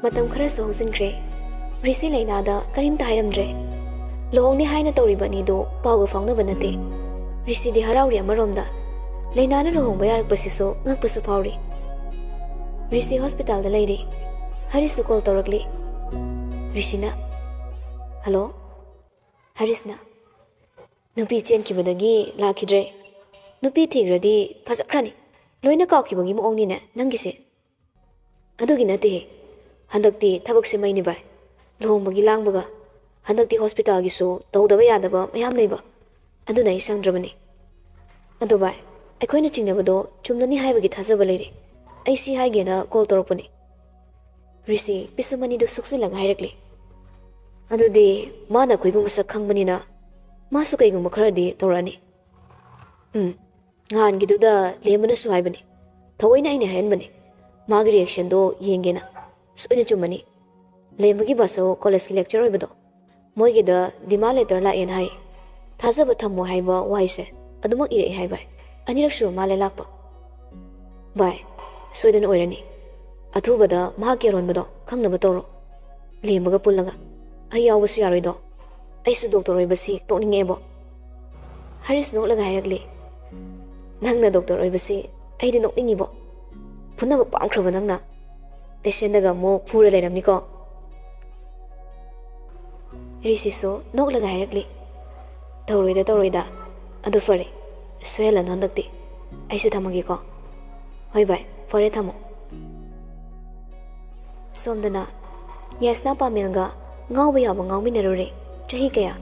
Matam khara so hausinkre. Risi lainada karimta hairamdre. Lohongni haina tawribani do pawga faunaba nate. Risi di harauri amaromda. Lainana lohongba yarakpasiso ngakpasu phawri. Risi hospital da lairi. Harisu call tawrakli. Rishina. Hello? Harisna. Nupi chenkibadagi lakidre. Nupi thigradi phasakrani. Loina kawkibagi muongni na nangise. Adugi nate. Handakti thabakse maini bai. Lohongbagi langbaga. Handakti hospital gi so tawdaba yadaba mayam leiba. Aduna isangdrabani. Adu bai. Aikoina chingnabado chumnani haibagi thasaba leiri. Ai si haigena call tawrakpani. Risi pisumani do suksilaga hairakli. Adudi mana koibu masak khangbani na masu kaigumba kharadi tawrani. Ngan giduda lemana su haibani. Thawaina aina hainbani. Magi reaction do yengena. Soina chumani. Lembagi baso college ki lecture oibado. Moigi da dima letter la en hai. Thasaba thammo haiba waise. Aduma ire haiba. Anirak su male lakpa. Bai. Soidan oirani. Athubada mahaki aronbado khangnaba tawro. Lembaga pullaga. Ai yawbasu yaroido. Aisu doctor oibasi tokningebo. Haris noklaga hairakli. Nangna doctor oibasi aidi nokningibo. Punaba pangkhraba nangna. Patient daga mo phura leiramni ko. Risi so noklaga hairakli. Tawroida adu fare. Soyalan handakti. Aisu thamagi ko. Hoi bai fare thamo. Somdana yasna pamelga ngawba yaba ngawminarure chahi kaya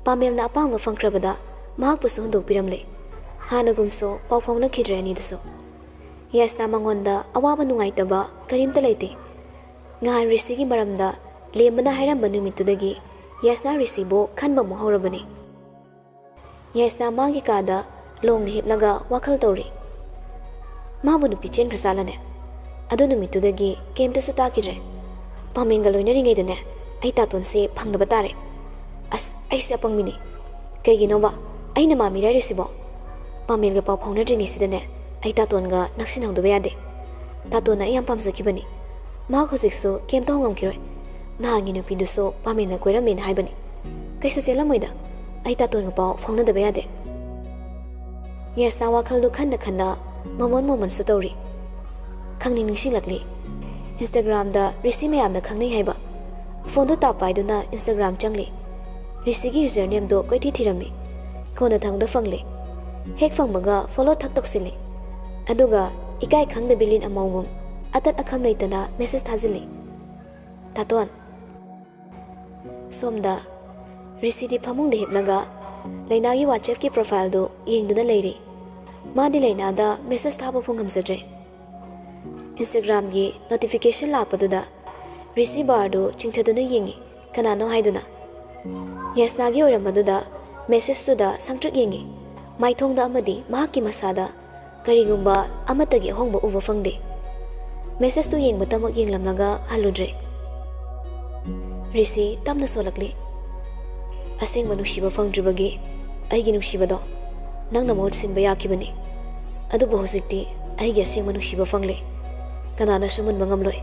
pamelna apangba fangkrabada mahakpusu handokpiramle hanagumso pawfauna khidre ani duso yasna mangonda awaba nungaitaba karimta leite ngahan risigi maramda lembana hairamba numitudagi yasna risibo khanba muhorabani yasna magi kada longni hipnaga wakhal tawri mabu nupi chen khrasalane adu numitudagi kemta su takidre pamenga loinaringaidane ai tatonse phangnaba tare as aise apangmini kaiginoba aina mami rairisibo pamelga paw phaunadringi sidane ai tatonga naksinangdoba yade tatona yam pamsakibani ma khojikso kemta hongamkiroi nahangi nupiduso pamenga koiramen haibani kaisu selamoida ai tatonga paw phaunadaba yade yasna wakhaldu khanna momon su tawri khangni ningsilakli Instagram da risi mayamna khangnai haiba phone do tapaiduna Instagram changli risi gi username do koiti thirami kona thangda fangle hek fangmaga follow thak toksili aduga ikai khangda bilin amawum atat akham leitana message thazili taton somda risi di phamung de hipnaga lainagi WhatsApp ki profile do yengduna leiri madi laina da message thaba phungam sadre Instagram gi notification lakpaduda receiver do chingthaduna yengi kanano haiduna yasna gi oramaduda message to da sangtrak yengi maithongda amadi mahaki masada karigumba amatagi hongba uwa fangde message to yengba tamak yenglamlaga haludre risi tamna solakli aseng manushiba fangdribagi aigi nushibado nangna mod sinba yakibani adu bohozikti aigi aseng manushiba fangle kanana sumun mangamloi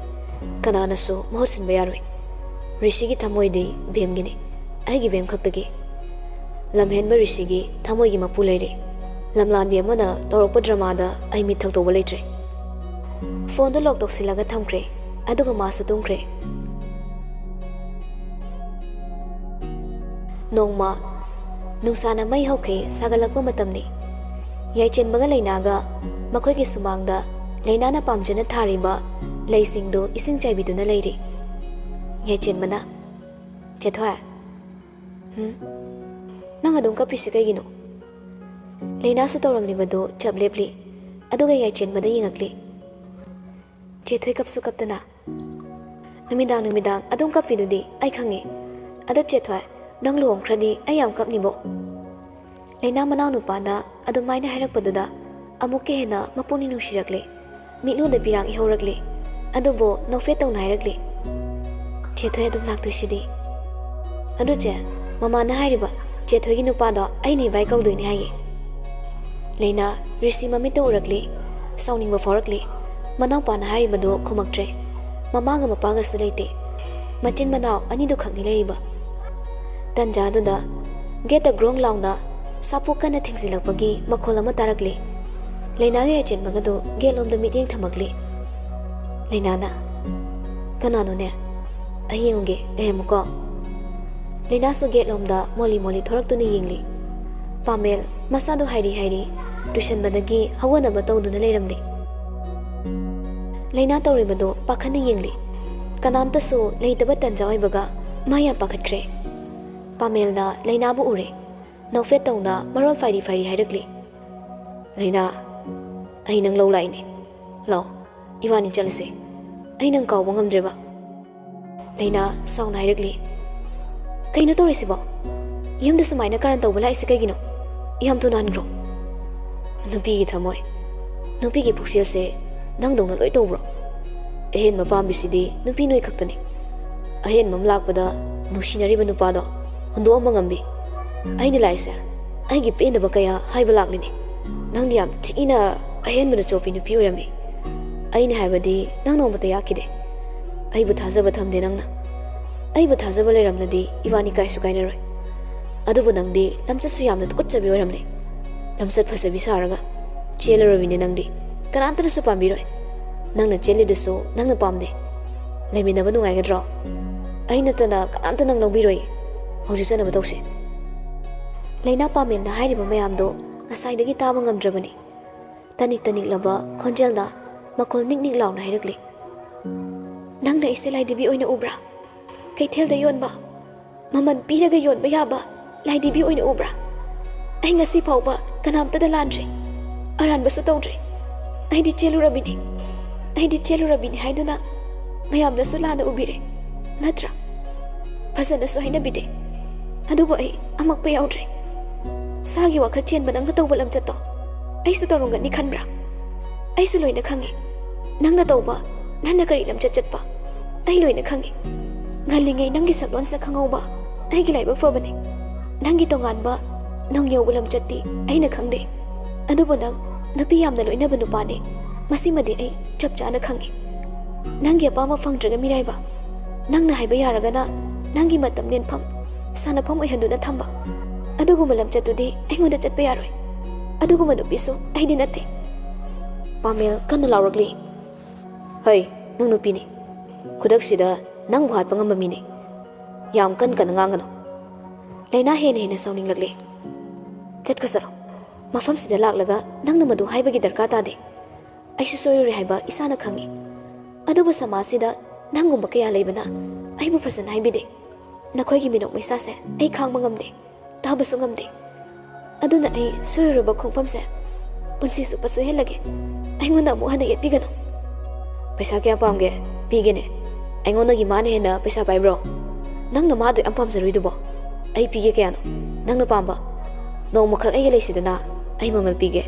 kanana su mohsin bayaroi rishigi thamoi de bemgini aigi bem khaktagi lamhenba rishigi thamoi gi mapu leire lamlanbi amana torokpa drama da ai mi thak toba leitre phone do lock toksilaga thamkre aduga masu tungkre nongma nungsana mai hauke sagalakpa matamni yaichen baga leinaga makhoi gi sumangda lainana pamjana thariba leisingdo ising chaibiduna leiri yaichen mana chethoa nang adong ka pisi kaigino leina su tawramli mado chablepli aduga yaichen mada yingakli chethoi kapsu kaptana numidang adong kapidudi ai khange ada chethoa nang luong khradi ai yam kapnibo leina manaw nupana adumaina hairakpaduda amuke hena mapuni nungsirakle milu da pirang ihaurakle adubo nofe tawna hairakle chethoi adum laktoisidi adu che mama na hairiba chethoi gi nupada ai ni bai kaudoini haye leina risi mamita urakle sauningba forakle manaw pa na hairibado khumaktre mamaga mapaga su leite matin manau ani du khakni leiriba tanja duda gate grong launa sapu kana thengsilakpagi makhol ama tarakli leina ge chen magadu gelom da meeting thamakli leina na kanano ne ayenge lemuko leina so gate lomda moli moli thorak tu ni yingli pamel masadu hairi tuition badagi hawana batau duna leiramli leina tawribado pakhani yingli kanamta so leitaba tanja oibaga maya pakhatkre pamel na leina bu ure nofet tawna marol fairi hairakli leina ai nang lo lai ni lo iwani chalase ai nang kaw bangam dreba leina sauna hairakli kaino torisibo yumda sumaina karan tawbala isi kaigino yam tu nan gro nupi gi thamoy nupi gi puksel se nang dong na loi tawbro ehen ma pam bisidi nupi noi khaktani ahen mam lakpada nusinari ba nupa do hondo amangambi aini laisa ai gi pe na ba kaya haiba laklini nang diam thina ahen ma chopi nupi orami aini haibadi nang nong bata yakide ai bu thaja ba thamde nang na ai bu thaja ba leramnadi iwani kai su kai na roi adubu nangdi lamcha su yamna tukchabi oramne lamsat phasabi saraga chelarabine nangdi kanantara su pambiroi nangna cheli deso nangna pamde leminaba nungai gadro aina tana kananta nang lobiroi hausi sana batose leina pamel na hairiba mayamdo ngasaidagi taba ngamdrabani tanik laba khonjelda makhol nik launa hairakli nangna iselai dibi oina ubra kaithelda yonba maman piraga yonba yaba lai dibi oina ubra ai ngasi phauba kanamta da landre aran basu tawdre ai di chelurabini haiduna mayam da sulana ubire natra phasana so haina bide adubo ai amak pa yaudre sagi wakhar chen banang ka tawbalam chato ai su torunga ni khanbra ai su loina khangi nangna tawba nanna kari lam chatpa ai loina khangi ngalingai nangi saklon sa khangauba ai gi laibak fabane nangi tongan ba nang yawulam chatti aina khangde adubo nang napi yamna loina banu pane masimadi ai chap chana khangi nangi apama fangdraga miraiba nangna haiba yaragana nangi matam nen pham sana pham oihanduna thamba adugo malam chattudi aingoda chatpa yaroi adugo manu pisu ai dinate pamel kana lawrakli hai nang nupi ni khudak sida nang bhat pangam mami ni yam kan ngangano leina hen sauning lagle chatka saro mafam sida laklaga nangna madu haibagi darka tade aisu soyuri haiba isana khangi aduba samasida nangumba kaya leibana aibu fasan haibide nakhoi gi minok maisa se ai khangma ngamde tabasu ngamde aduna ai soyruba khongpam se punsi su pasu helage aingona mu hana yetpigano paisa kya pamge pigene aingona gi mane hena paisa pai bro nangna ma du ampam zarui dubo ai pige kya no nangna pamba no makhak ai leisidana ai mamal pige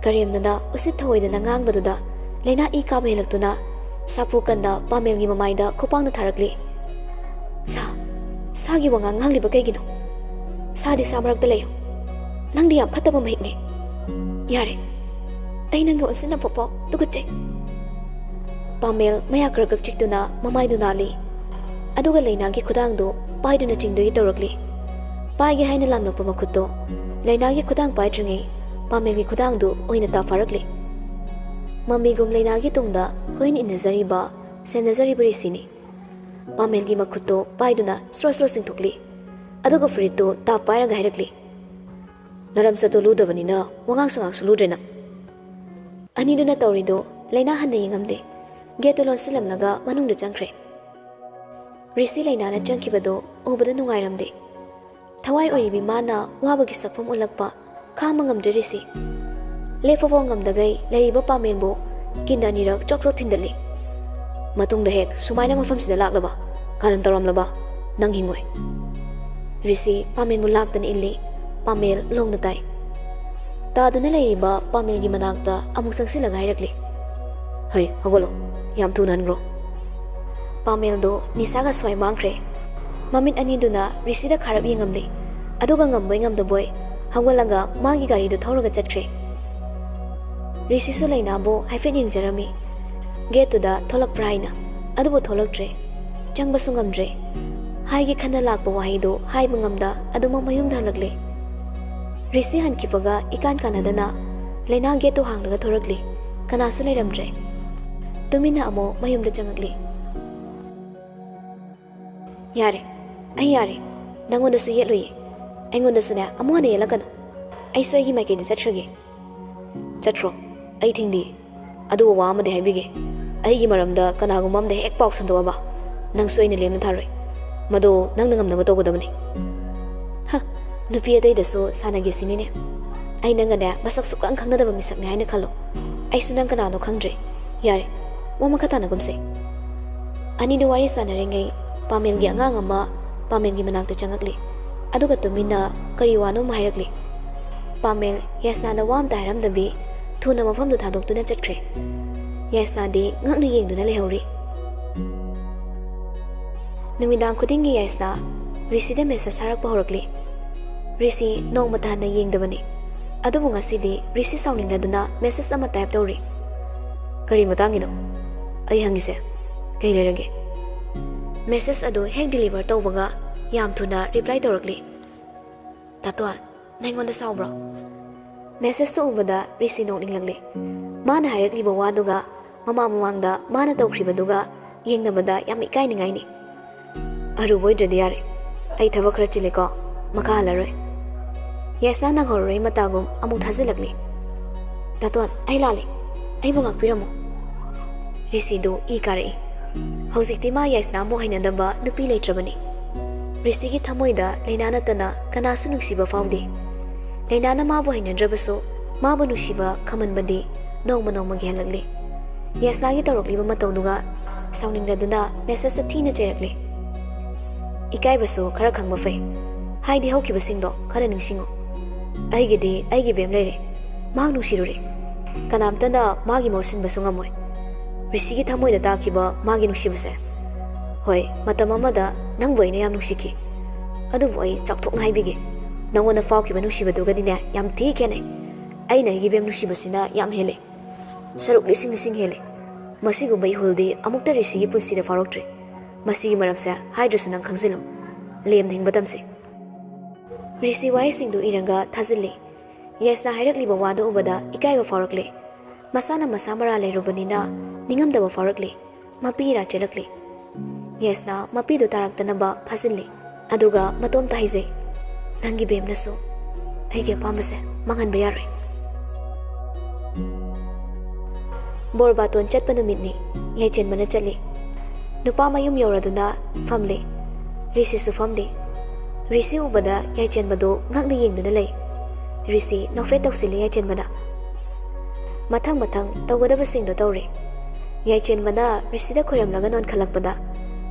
kariamdana usit thawoidana ngangbaduda leina I ka behelaktuna sapu kanda pamel gi mamaida khopangna tharakli sa gi wangang ngangli ba kaigino sa di samrak leyo nangdi yam phataba mahikne yare ai nang go sina popo tuguche pamel maya kragak chiktuna mamaiduna li aduga leina gi khudang do paiduna chingdoi tawrakli pai gi haina lamnokpa makhutto leina gi khudang paitringi pamel gi khudang do oina ta farakli mami gum leina gi tungda koin inazari ba senazari bari sini pamel gi makhutto paiduna sro singthukli aduga frito ta paira ga hairakli naram sato ludavani na wangang sangang suludrena ani duna tawrido leina hanne yingamde getolon silamnaga manungda changkhre risi leina na changkibado obada nungairamde thawai oiribi mana wabagi sakpham ulakpa khama ngamde risi lefo ngamdagai leiriba pamenbo kinanirak chokchok thindali matungda hek sumaina mafam sida laklaba karan taramlaba nang hingoi risi pamenbo laktan illi pamel longna tai taduna leiriba pamel gi manakta amuk sangsilaga hairakli hai hagolo yam thunan gro pamel do nisaga swai mangkhre mamit ani duna risida kharab yengamle aduga ngamboi ngamdaboi hawalaga magi gari do thoraga chatkhre risi su leina bo haifet yengjarami Getuda tholak praina adubu tholaktre changba sungamdre haigi khana lakpa wahido hai bangamda aduma mayumda halakle risi han kipaga ikan kanadana leina getu hanglaga thorakli kanasu leiramdre tumina amo mayumda changakli yare ai yare nangonda su yetloye aingonda suna amo ne yelakano ai soigi maikene chathrage chatro ai thingdi adu wa amade haibige aigi maramda kanagumam de hek pauk sandoba nang soina lemna tharoi mado nang nangam na togodabani ha nupi adai daso sanage sinine ai nangana masak sukang khangnadaba misak ne haina khalo ai sunang kanano khangdre yare wama khatana gumse ani de wari sanare ngai pamel gi anga ngama pamel gi manakta changakli aduga tumina kariwano mahairakli pamel yasna da wam tairam dabi thuna mafam du thadok tuna chatkre yasna di ngakna yengduna lehori numidang khudingi yasna risi de mesa sarak pahorakli risi nong mata na yengdabani adubu ngasidi risi sauning laduna message ama type tawri kari matangino ai hangise kai lerage message adu hek deliver tawbaga yam thuna reply tawrakli tatwa naingonda saubro message to ubada risi nongning lagle mana hairakli ba waduga mama mamangda mana tawkhribaduga yengnabada yam ikai ningai ni aru boidradi yare ai thaba khara chileko makha halaroi yasna nang horoi matagum amuk thazilakli tatwa ai lale ai bungak piramo risi do I kare hojikti ma yasna mo hainadaba nupi leitrabani risi gi thamoida leinana tana kanasu nungsiba faudi leinana ma bo hainadrabaso ma bo nungsiba khamanbadi nongma nongma gelakli yasna gi tarokliba matawnuga sauningraduna message thina cherakli ikai baso khara khangma fai haidi haukiba singdo khara nungsingo aigidi aigi bem leire ma nungsirure kanamtana magi mosin baso ngamoi risi gi thamoida takiba magi nungsibase hoi matam amada nang boina yam nungsiki adu boi chakthokna haibige nangona faukiba nungsibadugadi yam thi kene aina gi bem nungsibasina yam hele saruk lising hele masigu bai huldi amukta risi gi punsida faroktre masigi maramsa hydrosun nang khangzilu lem thing batamse risi wai singdu iranga thazili yasna hairakli ba wado ubada ikai ba farakle masana masamara leirubanina ningamdaba farakle mapira chelakle yasna mapidu taraktanaba phazilli aduga matom tahize nangi bemnaso aige pambase mangan bayaroi borbaton chatpa numitni yaichen mana chali nupa mayum yoraduna famle risi su famde risi ubada yaichen bado ngakna yengduna lei risi nofe toksili yaichen bada mathang tawgadaba singdo tawre yaichen bada risi da khoram laga non khalakpada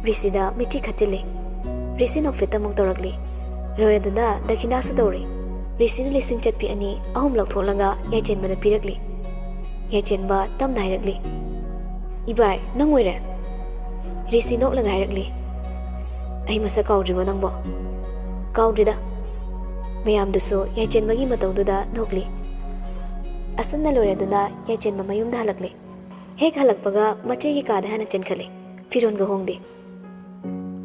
risi da michi khatile risi nofe tamung tawrakli roreduna dakhina su tawre risi ni lising chatpi ani ahum laktholanga yaichen bada pirakli yaichen ba tam nairakli ibai nangwere risi nok laga hairakli ai masa kaudriba nangbo kaudrida mayam duso yaichen magi matawduda nokli asumna loreduna yaichen mamayumda halakle hek halakpaga machegi kada hana chenkhale firon ga hongde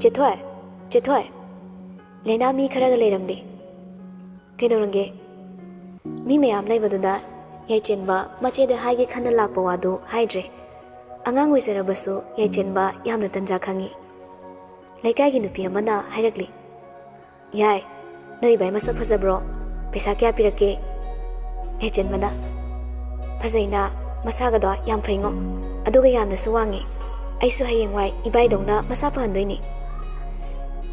chethoi lena mi kharaga leiramde kedorange mi mayam laibaduna yaichen ba machede haige khana lakpa wadu haidre angang wisarabaso yaichen ba yamna tanja khangi laikai gi nupi amana hairakli yai noi bai masak phajabro paisa kya pirake yaichen mana phajaina masaga do yam phaingo aduga yamna suwangi aisu hayengwai ibai dongna masa phandoini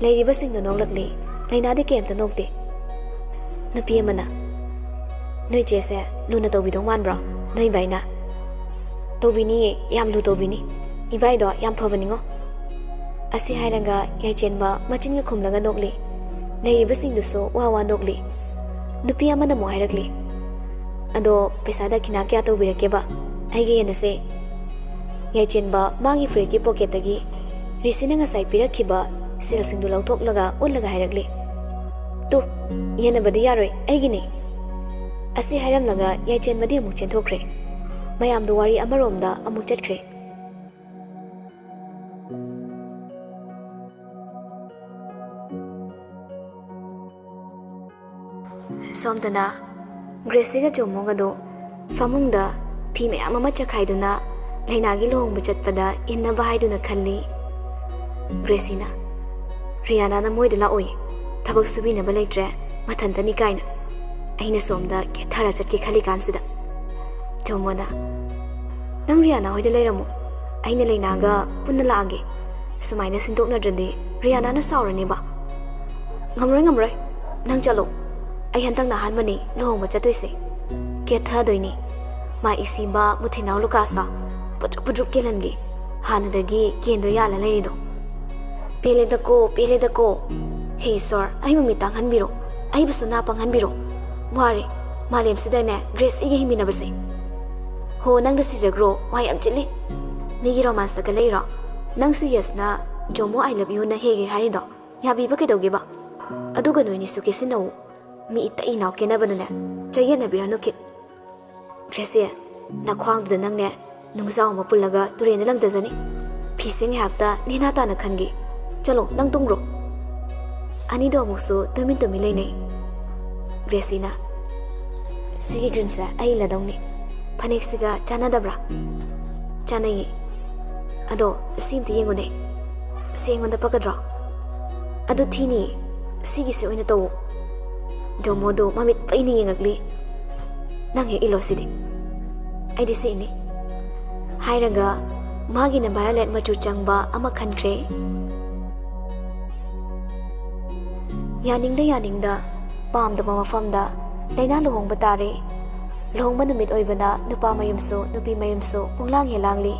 leiriba singno noklakli leina de kemta nokte nupi amana noi chese luna tobidong manbro noi baina tobini yam lu tobini ibai do yam phabaningo asi hairanga yaichen ba machin ga khumlaga nokli leiriba singduso wawa nokli nupi amana mo hairakli ado pesada kina kya tobirake ba aige yenase yaichen ba magi free ki pocket tagi risina nga sai pirakhiba sel singdu lauthok ullaga hairakli tu yena badi yaroi aigi ni asi hairam laga yaichen badi amu chen thokre mayam do wari amaromda amu chatkre Somdana Gracie Jomogado Famunda Fime Amama Chakaiduna Lainagi Long Bachatpada in Navahiduna Kali Gracina Riana Moidela Oi Tabak Subina Balatre Matantani Kaina Aina Somda get Tarachaki Kali Kansida Jomona Nang Riana Hoidelamu Aina Lainaga Punalagi Sumaina Sindokna Jandi Riana no Sauraniba Ngamray Nang Jalo I hantang na hanmani no machatoise get Hadoini my isiba Mutina Lucasta Pudrup Kilangi Hanadagi Kendo Yala Ladido Pele the ko Hey sir I'm a mitang hanbiro I was to napang hanbiro Wari Malim Sidane Grace Igi Minabase Ho nang the scissor grow why am chilly Nigi romance the Galera Nang su yes na Jomo I love you na hege harido Yabi Bakedo giba Adugano in Sukesino Mi ita ina kenabana Jayana Birano kit Gracia na kwang the nangne Nungzao Mapulaga Turena lang dazani Pising hapta Ninata na kangi Chalo nang tungro Anido muso Tumin to milene Gracina Sigi grimsa Aila dongni Panik siga Chana dabra Chana yi Ado Sinti yengone Sing on the pakadra Ado tini Sigi so in a toe Domodo mamit paini yengagli Nang he ilosidi I disini Hairaga Magi na violet matu changba ama kankre Yaningda Palm the mama famda Laina Luhong Batare Long Manamit Oibana Nupa Mayumso Nupi Mayumso Punglang Helangli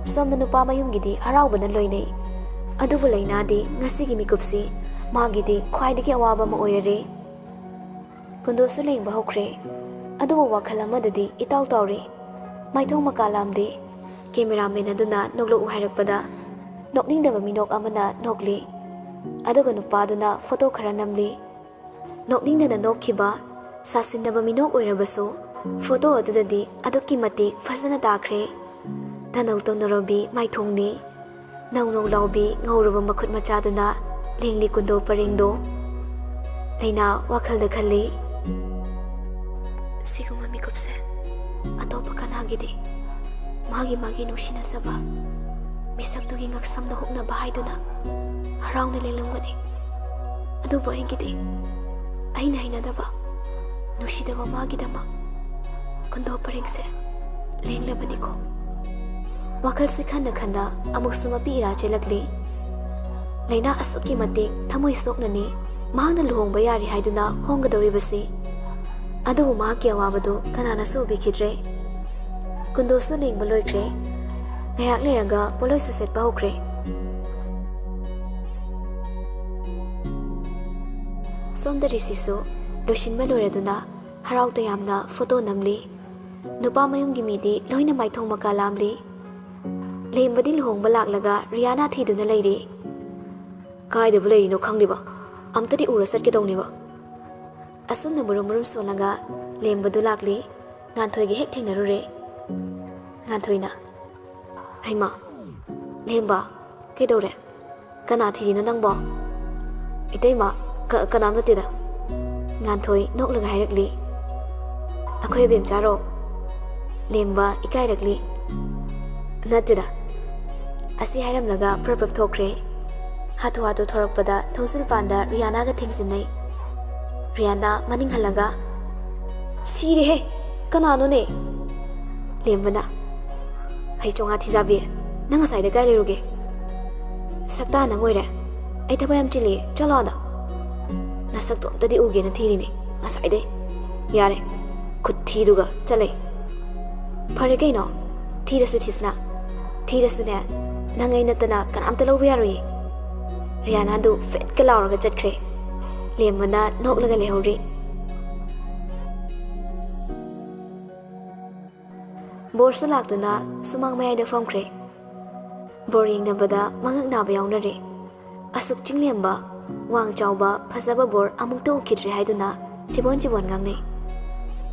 Som the Nupa Mayum Gidi Arauban and Loine Adubulaina di Nasigi Mikupsi Magidi Quaidiki Awaba Moire Kundo Suling Bahokre Adu Wakalamadadi Itau Tauri Maitong Makalamdi Cameraman Aduna Noglo Uharapada Nokning the Minok Amana Nogli Aduganupaduna Photo Karanamli Nokning the Nokiba Sasin the Minok Urabaso Photo Adudadi Aduki Mati Fasana Dakre Tanauto Norobi Maitongni No Laubi Noraba Makut Machaduna Lingli Kundo Paringdo Laina Wakal the Kali Siguma Mikupse Atopa Kanagidi Magi Nushina Saba Misak doing Aksam the Hukna Bahiduna around the Lilangani Aduba Ingidi Aina Daba Nushidava Magidama Kundo Paringse Ling Labaniko Wakal Sikanda Kanda Amusuma Pira Chelagli Laina Asuki Mati Tamui Soknani Mahana Luhong Bayari Haiduna Hongadoribasi Adu Maki Awabadu Kanana Subi Kidre Kundo Suning Baloikre Gayak Leraga Poloisa Set Baukre Sondari Siso Roshin Maloreduna Harau Tayamna Photo Namli Nupa Mayum Gimidi Loina Maitong Makalamli Lembadi Luhong Balak Laga Riana Thiduna Lady Kai the Blade no Kangiba Amtadi Urasat Gedoniba Asun the Murum Solaga Lembadulakli Nantoigi Hecting Narure Nantoina Aima Lemba Kedore Kanati no Nangbo Itema Kanam Latida Nantoi Noklang Hirekli Akoyabim Charo Lemba Ikairekli Natida Asi Hiram Laga Purpose Tokre Hatu Thorakpada Tonsil Panda Riana ga Thingsinai Riana Maning Halaga Siri he Kanano ne Lembana Haichonga Tizabi Nangasai the Galiruge Sakta Nangoire Etabayam Chili Chalada Nasakto Tadi Ugi and Tirini Aside Yare Could Tiduga Chale Parigano Tirasutisna Tirasuna Nangainatana Kanamtalo Viari Riana do Fet Kalaga Jatcre Lemana Noglaga Lehori Borsalakuna Sumang May the Fomcre Boring Nabada Mangak Nabiaunare Asuk Chinglemba Wang Chauba Pasaba Bor Amukto Kitri Haiduna Chibon Gangne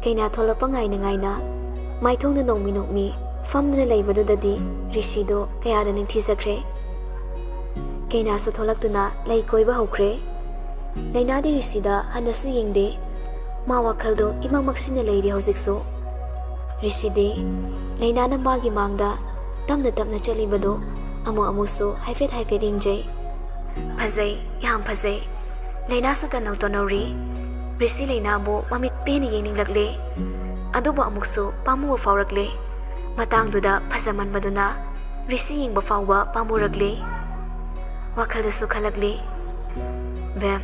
Kaina Tolapangai Nangaina Maitong the Nomi Fam the Labor Dadi Rishido Kayadan in Tisacre Kaina Sotolaktuna Laikoiba Hokre Lainadi Risida Hanasu Yingde ꯃꯥ ꯋꯥꯈꯜꯗꯣ ꯏꯃꯛꯃꯛꯁꯤꯅ ꯂꯩꯔꯤ ꯍꯧꯖꯤꯛꯁꯨ꯫ ꯔꯤꯁꯤꯗꯤ ꯂꯩꯅꯥꯅ ꯃꯥꯒꯤ ꯃꯥꯡꯗ ꯇꯞꯅ ꯇꯞꯅ ꯆꯠꯂꯤꯕꯗꯣ ꯑꯃꯨꯛꯁꯨ ꯍꯥꯏꯐꯦꯠ ꯌꯦꯡꯖꯩ꯫ ꯐꯖꯩ, ꯌꯥꯝ ꯐꯖꯩ꯫ ꯂꯩꯅꯥꯁꯨ ꯇꯅꯧꯔꯤ꯫ ꯔꯤꯁꯤ ꯂꯩꯅꯥꯕꯨ ꯃꯃꯤꯠ ꯄꯦꯟꯅ ꯌꯦꯡꯅꯤꯡꯂꯛꯂꯦ꯫ ꯑꯗꯨꯕꯨ ꯑꯃꯨꯛꯁꯨ ꯄꯥꯝꯃꯨꯕ ꯐꯥꯎꯔꯛꯂꯦ꯫ ꯃꯇꯥꯡꯗꯨꯗ ꯐꯖꯃꯟꯕꯗꯨꯅ ꯔꯤꯁꯤ ꯌꯦꯡꯕ ꯐꯥꯎꯕ ꯄꯥꯝꯃꯨꯔꯛꯂꯦ꯫ ꯋꯥꯈꯜꯗꯁꯨ ꯈꯜꯂꯛꯂꯦ, ꯕꯦꯝ,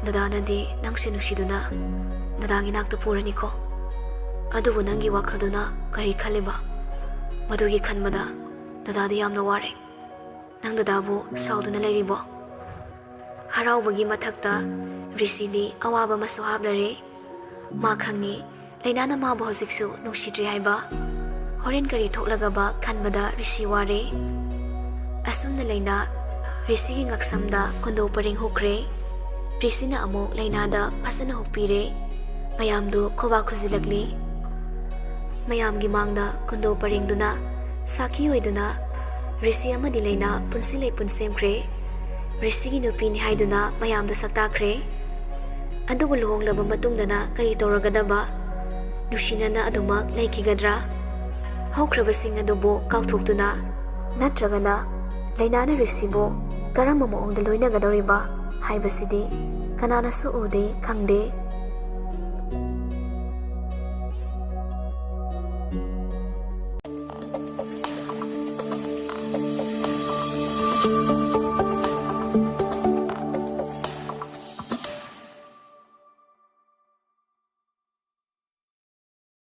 ꯗꯗꯥꯅꯗꯤ ꯅꯪꯁꯦ ꯅꯨꯡꯁꯤꯗꯨꯅ ꯗꯗꯥꯒꯤ ꯅꯥꯛꯇ ꯄꯨꯔꯅꯤꯀꯣ꯫ ꯑꯗꯨꯕꯨ ꯅꯪꯒꯤ ꯋꯥꯈꯜꯗꯨꯅ ꯀꯔꯤ ꯈꯜꯂꯤꯕ? ꯃꯗꯨꯒꯤ ꯈꯟꯕꯗ ꯗꯗꯥꯗꯤ ꯌꯥꯝꯅ ꯋꯥꯔꯦ꯫ ꯅꯪ ꯗꯗꯥꯕꯨ ꯁꯥꯎꯗꯨꯅ ꯂꯩꯔꯤꯕꯣ? ꯍꯔꯥꯎꯕꯒꯤ ꯃꯊꯛꯇ ꯔꯤꯁꯤꯗꯤ ꯑꯋꯥꯕ ꯑꯃꯁꯨ ꯍꯥꯞꯂꯔꯦ꯫ ꯃꯥ ꯈꯪꯉꯤ ꯂꯩꯅꯥꯅ ꯃꯥꯕꯨ ꯍꯧꯖꯤꯛꯁꯨ ꯅꯨꯡꯁꯤꯗ꯭ꯔꯤ ꯍꯥꯏꯕ꯫ ꯍꯣꯔꯦꯟ ꯀꯔꯤ ꯊꯣꯛꯂꯒꯕ ꯈꯟꯕꯗ ꯔꯤꯁꯤ ꯋꯥꯔꯦ꯫ ꯑꯁꯨꯝꯅ ꯂꯩꯅꯥ ꯔꯤꯁꯤꯒꯤ ꯉꯛꯁꯝꯗ ꯀꯨꯟꯗꯣ ꯄꯔꯦꯡ ꯍꯨꯛꯈ꯭ꯔꯦ꯫ ꯔꯤꯁꯤꯅ ꯑꯃꯨꯛ ꯂꯩꯅꯥꯗ ꯐꯖꯅ ꯍꯨꯛꯄꯤꯔꯦ꯫ ꯃꯌꯥꯝꯗꯨ ꯈꯨꯕꯥꯛ ꯈꯨꯖꯤꯜꯂꯛꯂꯤ꯫ ꯃꯌꯥꯝꯒꯤ ꯃꯥꯡꯗ ꯀꯨꯟꯗꯣ ꯄꯔꯦꯡꯗꯨꯅ ꯁꯥꯈꯤ ꯑꯣꯏꯗꯨꯅ ꯔꯤꯁꯤ ꯑꯃꯗꯤ ꯂꯩꯅꯥ ꯄꯨꯟꯁꯤ ꯂꯩꯄꯨꯟ ꯁꯦꯝꯈ꯭ꯔꯦ꯫ ꯔꯤꯁꯤꯒꯤ ꯅꯨꯄꯤꯅꯤ ꯍꯥꯏꯗꯨꯅ ꯃꯌꯥꯝꯗ ꯁꯛꯇꯥꯛꯈ꯭ꯔꯦ꯫ ꯑꯗꯨꯕꯨ ꯂꯨꯍꯣꯡꯂꯕ ꯃꯇꯨꯡꯗꯅ ꯀꯔꯤ ꯇꯧꯔꯒꯗꯕ? ꯅꯨꯡꯁꯤꯅꯅ ꯑꯗꯨꯃꯛ ꯂꯩꯈꯤꯒꯗ꯭ꯔꯥ? ꯍꯧꯈ꯭ꯔꯕꯁꯤꯡ ꯑꯗꯨꯕꯨ ꯀꯥꯎꯊꯣꯛꯇꯨꯅ, ꯅꯠꯇ꯭ꯔꯒꯅ ꯂꯩꯅꯥꯅ ꯔꯤꯁꯤꯕꯨ ꯀꯔꯝꯕ ꯃꯑꯣꯡꯗ ꯂꯣꯏꯅꯒꯗꯧꯔꯤꯕ ꯍꯥꯏꯕꯁꯤꯗꯤ ꯀꯅꯥꯅꯁꯨ ꯎꯗꯦ, ꯈꯪꯗꯦ꯫